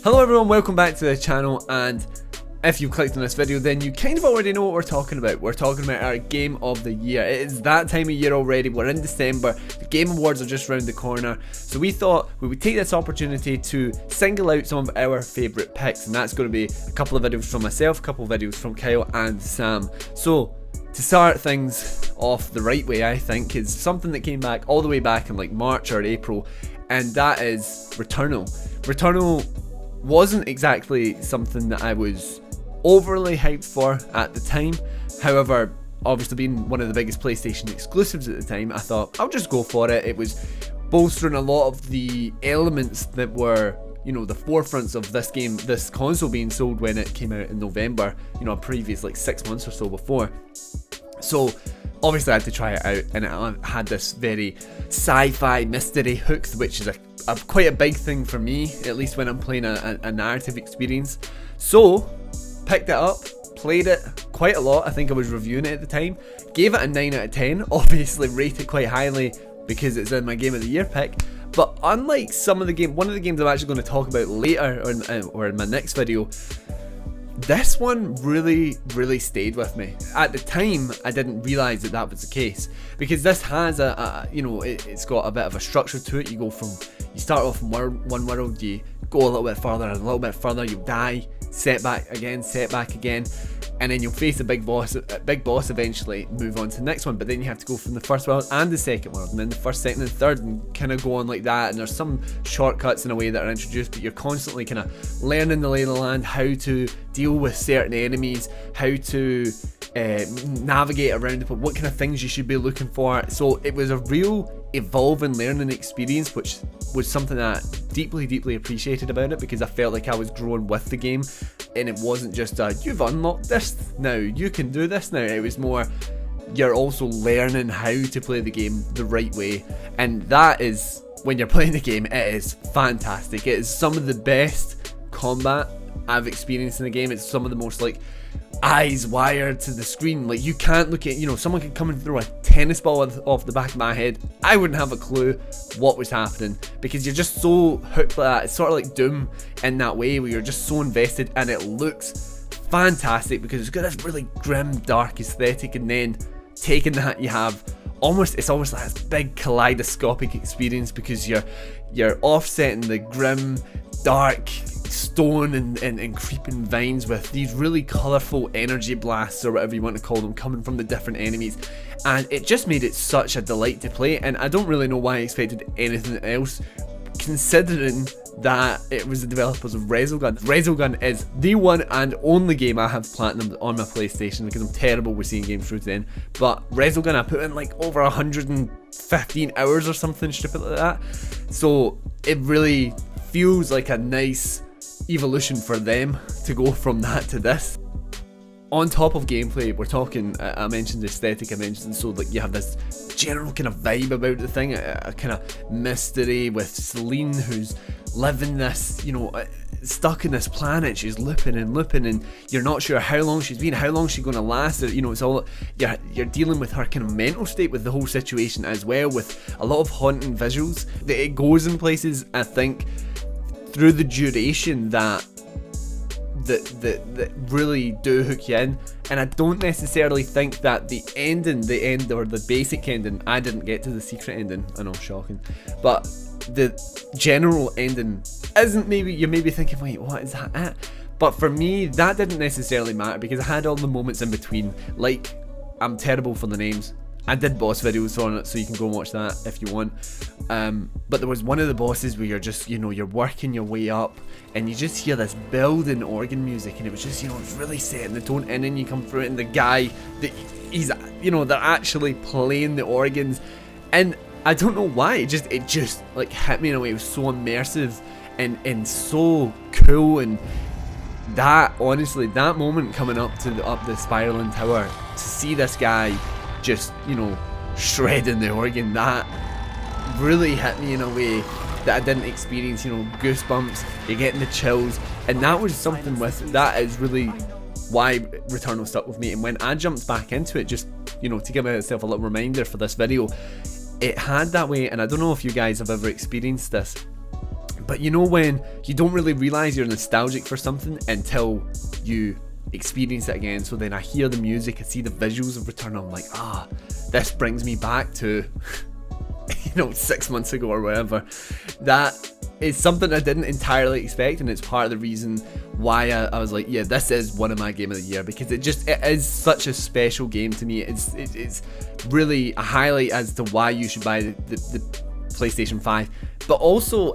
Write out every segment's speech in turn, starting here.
Hello everyone, welcome back to the channel, and if you've clicked on this video then you kind of already know what we're talking about. We're talking about our game of the year. It is that time of year already, we're in December, the Game Awards are just around the corner, so we thought we would take this opportunity to single out some of our favourite picks, and that's going to be a couple of videos from myself, a couple of videos from Kyle and Sam. So to start things off the right way, I think, is something that came back all the way back in like March or April, and that is Returnal. Returnal wasn't exactly something that I was overly hyped for at the time. However, obviously being one of the biggest PlayStation exclusives at the time, I thought I'll just go for it. It was bolstering a lot of the elements that were, you know, the forefronts of this game, this console being sold when it came out in November, you know, a previous like 6 months or so before. So obviously I had to try it out, and it had this very sci-fi mystery hook, which is quite a big thing for me, at least when I'm playing a narrative experience. So picked it up, played it quite a lot. I think I was reviewing it at the time, gave it a 9 out of 10, obviously rate it quite highly because it's in my Game of the Year pick. But unlike some of the games, one of the games I'm actually going to talk about later or in my next video, this one really stayed with me. At the time, I didn't realise that was the case, because this has it's got a bit of a structure to it. You start off in one world, you go a little bit further and a little bit further, you die, setback again, and then you'll face a big boss eventually, move on to the next one. But then you have to go from the first world and the second world, and then the first, second and third, and kind of go on like that. And there's some shortcuts in a way that are introduced, but you're constantly kind of learning the lay of the land, how to deal with certain enemies, how to navigate around it, what kind of things you should be looking for. So it was a real evolving learning experience, which was something that I deeply appreciated about it, because I felt like I was growing with the game, and it wasn't just you've unlocked this now, you can do this now. It was more, you're also learning how to play the game the right way, and that is, when you're playing the game, it is fantastic. It is some of the best combat I've experienced in the game. It's some of the most like eyes wired to the screen. Like, you can't look at, you know, someone could come and throw a tennis ball off the back of my head, I wouldn't have a clue what was happening, because you're just so hooked by that. It's sort of like Doom in that way, where you're just so invested, and it looks fantastic because it's got this really grim, dark aesthetic, and then taking that, you have it's almost like this big kaleidoscopic experience, because you're offsetting the grim, dark stone and creeping vines with these really colourful energy blasts, or whatever you want to call them, coming from the different enemies, and it just made it such a delight to play. And I don't really know why I expected anything else, considering that it was the developers of Resogun. Resogun is the one and only game I have platinumed on my PlayStation, because I'm terrible with seeing games through to the end. But Resogun, I put in like over 115 hours or something stupid like that, so it really feels like a nice evolution for them to go from that to this. On top of gameplay, we're talking, I mentioned aesthetic, I mentioned, so like you have this general kind of vibe about the thing, a kind of mystery with Celine, who's living this, you know, stuck in this planet. She's looping, and you're not sure how long she's been, how long she's going to last. You know, it's all, you're dealing with her kind of mental state with the whole situation as well, with a lot of haunting visuals. It goes in places, I think, through the duration that really do hook you in. And I don't necessarily think that the end or the basic ending, I didn't get to the secret ending, I know, shocking, but the general ending isn't, maybe you're thinking, wait, what is that at? But for me, that didn't necessarily matter, because I had all the moments in between. Like, I'm terrible for the names, I did boss videos on it, so you can go and watch that if you want. But there was one of the bosses where you're just, you know, you're working your way up, and you just hear this building organ music, and it was just, you know, it's really setting the tone. And then you come through it, and the guy, he's, you know, they're actually playing the organs, and I don't know why, it just like hit me in a way. It was so immersive and so cool. And that, honestly, that moment coming up the spiraling tower, to see this guy just, you know, shredding the organ, that really hit me in a way that I didn't experience. You know, goosebumps, you're getting the chills, and that was something that is really why Returnal stuck with me. And when I jumped back into it, just, you know, to give myself a little reminder for this video, it had that way. And I don't know if you guys have ever experienced this, But you know when you don't really realise you're nostalgic for something until you experience it again. So then I hear the music, I see the visuals of Returnal, I'm like, this brings me back to 6 months ago or whatever. That is something I didn't entirely expect, and it's part of the reason why I was like, yeah, this is one of my game of the year, because it is such a special game to me. It's really a highlight as to why you should buy the PlayStation 5, but also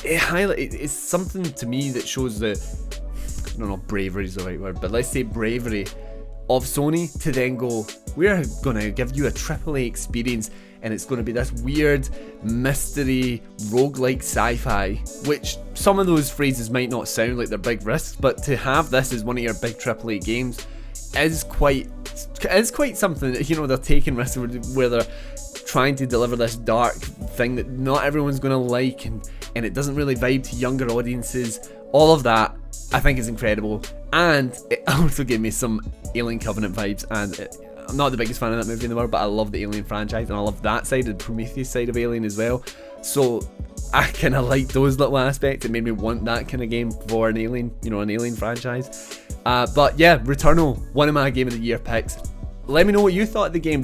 it's something to me that shows the, I don't know, bravery is the right word, but let's say bravery of Sony to then go, we're gonna give you a AAA experience, and it's gonna be this weird mystery roguelike sci-fi, which some of those phrases might not sound like they're big risks, but to have this as one of your big AAA games is quite something. They're taking risks where they're trying to deliver this dark thing that not everyone's gonna like, and it doesn't really vibe to younger audiences. All of that I think is incredible, and it also gave me some Alien Covenant vibes, and I'm not the biggest fan of that movie in the world, but I love the Alien franchise, and I love that side, the Prometheus side of Alien as well. So I kind of like those little aspects. It made me want that kind of game for an Alien, an Alien franchise. But yeah, Returnal, one of my game of the year picks. Let me know what you thought of the game.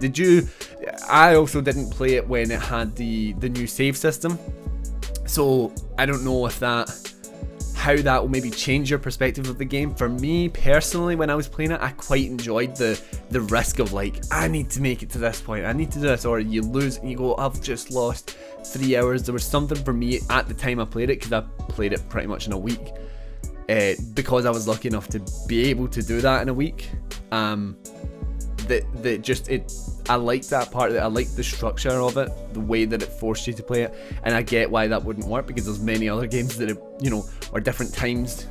I also didn't play it when it had the new save system, so I don't know how that will maybe change your perspective of the game. For me personally, when I was playing it, I quite enjoyed the risk of like, I need to make it to this point, I need to do this, or you lose and you go, I've just lost 3 hours. There was something for me at the time I played it, because I played it pretty much in a week, because I was lucky enough to be able to do that in a week. I liked that part of it. I liked the structure of it, the way that it forced you to play it, and I get why that wouldn't work, because there's many other games that are different times,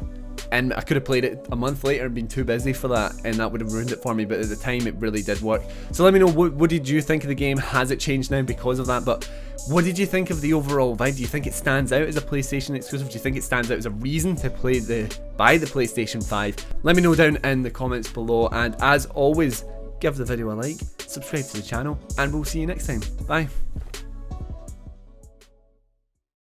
and I could have played it a month later and been too busy for that, and that would have ruined it for me. But at the time, it really did work. So let me know, what did you think of the game? Has it changed now because of that? But what did you think of the overall vibe? Do you think it stands out as a PlayStation exclusive? Do you think it stands out as a reason to buy the PlayStation 5? Let me know down in the comments below, and as always, give the video a like, subscribe to the channel, and we'll see you next time. Bye.